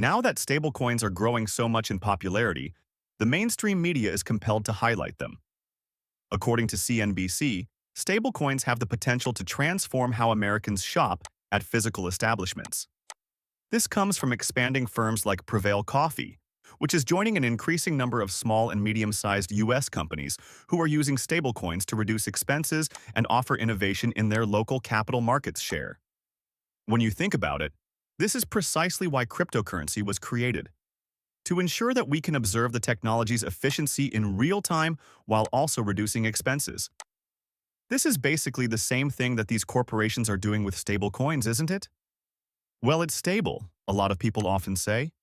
Now that stablecoins are growing so much in popularity, the mainstream media is compelled to highlight them. According to CNBC, stablecoins have the potential to transform how Americans shop at physical establishments. This comes from expanding firms like Prevail Coffee, which is joining an increasing number of small and medium-sized U.S. companies who are using stablecoins to reduce expenses and offer innovation in their local capital markets share. When you think about it, this is precisely why cryptocurrency was created, to ensure that we can observe the technology's efficiency in real time while also reducing expenses. This is basically the same thing that these corporations are doing with stablecoins, isn't it? Well, it's stable, a lot of people often say.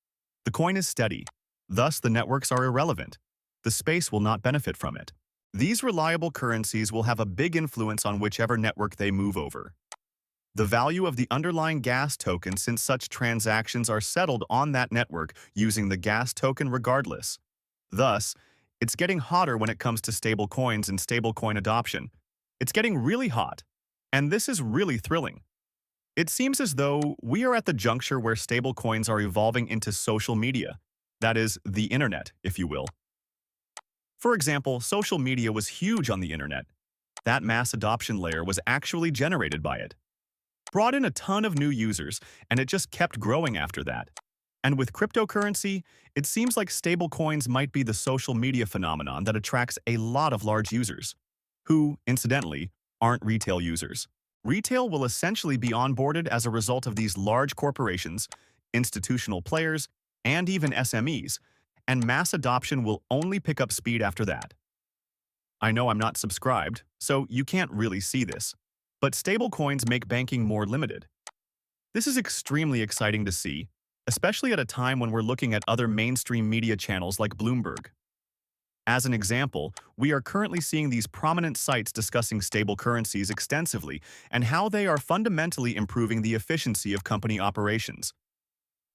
The coin is steady, thus the networks are irrelevant. The space will not benefit from it. These reliable currencies will have a big influence on whichever network they move over. The value of the underlying gas token, since such transactions are settled on that network using the gas token regardless. Thus, it's getting hotter when it comes to stablecoins and stablecoin adoption. It's getting really hot, and this is really thrilling. It seems as though we are at the juncture where stablecoins are evolving into social media, that is, the internet, if you will. For example, social media was huge on the internet. That mass adoption layer was actually generated by it. Brought in a ton of new users, and it just kept growing after that. And with cryptocurrency, it seems like stablecoins might be the social media phenomenon that attracts a lot of large users, who, incidentally, aren't retail users. Retail will essentially be onboarded as a result of these large corporations, institutional players, and even SMEs, and mass adoption will only pick up speed after that. I know I'm not subscribed, so you can't really see this, but stablecoins make banking more limited. This is extremely exciting to see, especially at a time when we're looking at other mainstream media channels like Bloomberg. As an example, we are currently seeing these prominent sites discussing stable currencies extensively and how they are fundamentally improving the efficiency of company operations,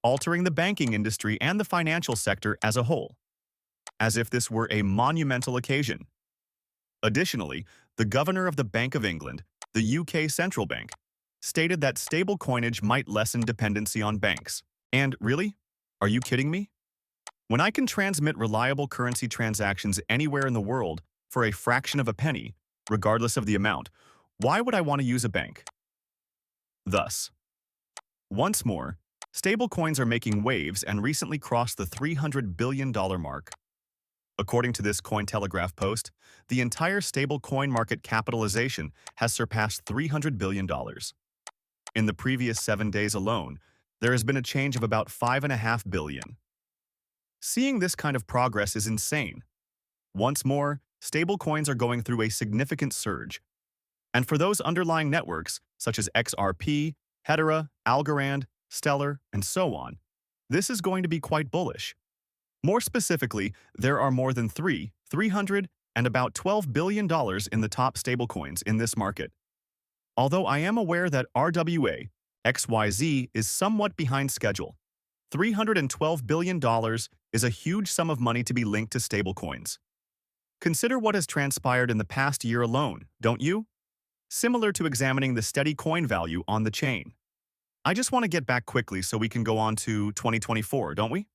altering the banking industry and the financial sector as a whole, as if this were a monumental occasion. Additionally, the governor of the Bank of England, the UK central bank, stated that stable coinage might lessen dependency on banks. And really? Are you kidding me? When I can transmit reliable currency transactions anywhere in the world for a fraction of a penny, regardless of the amount, why would I want to use a bank? Thus, once more, stablecoins are making waves and recently crossed the $300 billion mark. According to this Cointelegraph post, the entire stablecoin market capitalization has surpassed $300 billion. In the previous 7 days alone, there has been a change of about $5.5 billion. Seeing this kind of progress is insane. Once more, stablecoins are going through a significant surge. And for those underlying networks, such as XRP, Hedera, Algorand, Stellar, and so on, this is going to be quite bullish. More specifically, there are more than 300, and about $12 billion in the top stablecoins in this market. Although I am aware that RWA, XYZ is somewhat behind schedule, $312 billion is a huge sum of money to be linked to stablecoins. Consider what has transpired in the past year alone, don't you? Similar to examining the steady coin value on the chain. I just want to get back quickly so we can go on to 2024, don't we?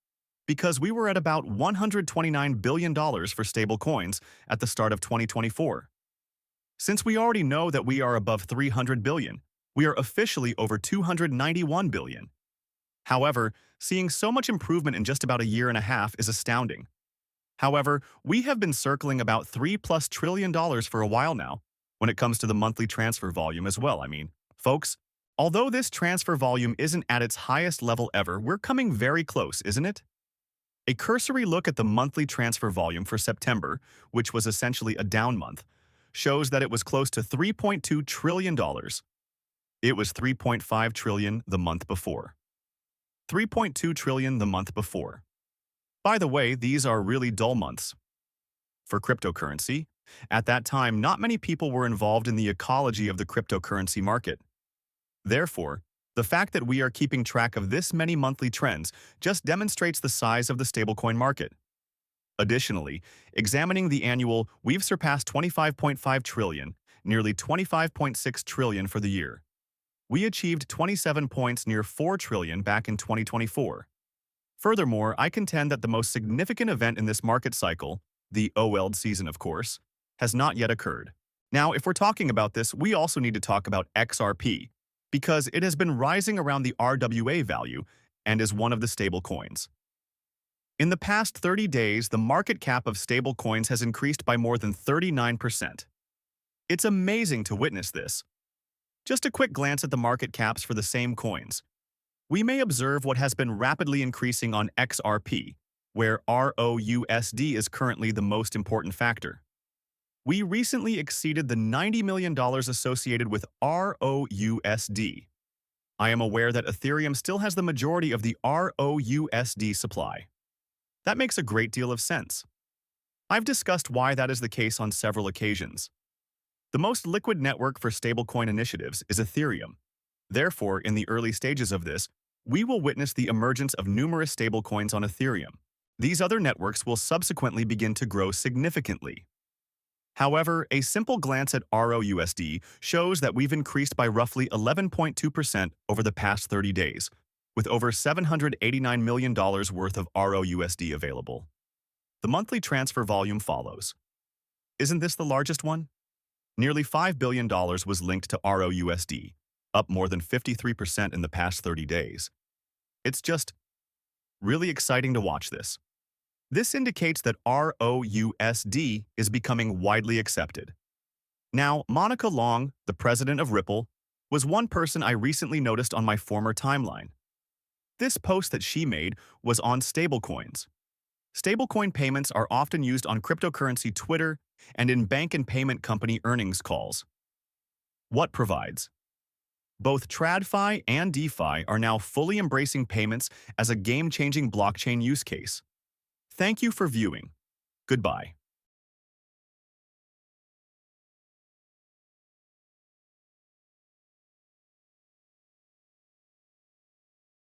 Because we were at about $129 billion for stablecoins at the start of 2024. Since we already know that we are above $300 billion, we are officially over $291 billion. However, seeing so much improvement in just about a year and a half is astounding. However, we have been circling about $3+ trillion for a while now, when it comes to the monthly transfer volume as well, Folks, although this transfer volume isn't at its highest level ever, we're coming very close, isn't it? A cursory look at the monthly transfer volume for September, which was essentially a down month, shows that it was close to $3.2 trillion. It was $3.5 trillion the month before. $3.2 trillion the month before. By the way, these are really dull months. For cryptocurrency, at that time, not many people were involved in the ecology of the cryptocurrency market. Therefore, the fact that we are keeping track of this many monthly trends just demonstrates the size of the stablecoin market. Additionally, examining the annual, we've surpassed $25.5 trillion, nearly $25.6 trillion for the year. We achieved 27 points near $4 trillion back in 2024. Furthermore, I contend that the most significant event in this market cycle, the OLED season of course, has not yet occurred. Now, if we're talking about this, we also need to talk about XRP, because it has been rising around the RWA value and is one of the stable coins. In the past 30 days, the market cap of stablecoins has increased by more than 39%. It's amazing to witness this. Just a quick glance at the market caps for the same coins. We may observe what has been rapidly increasing on XRP, where RLUSD is currently the most important factor. We recently exceeded the $90 million associated with RLUSD. I am aware that Ethereum still has the majority of the RLUSD supply. That makes a great deal of sense. I've discussed why that is the case on several occasions. The most liquid network for stablecoin initiatives is Ethereum. Therefore, in the early stages of this, we will witness the emergence of numerous stablecoins on Ethereum. These other networks will subsequently begin to grow significantly. However, a simple glance at RLUSD shows that we've increased by roughly 11.2% over the past 30 days, with over $789 million worth of RLUSD available. The monthly transfer volume follows. Isn't this the largest one? Nearly $5 billion was linked to RLUSD, up more than 53% in the past 30 days. It's just really exciting to watch this. This indicates that RLUSD is becoming widely accepted. Now, Monica Long, the president of Ripple, was one person I recently noticed on my former timeline. This post that she made was on stablecoins. Stablecoin payments are often used on cryptocurrency Twitter and in bank and payment company earnings calls. What provides? Both TradFi and DeFi are now fully embracing payments as a game-changing blockchain use case. Thank you for viewing. Goodbye.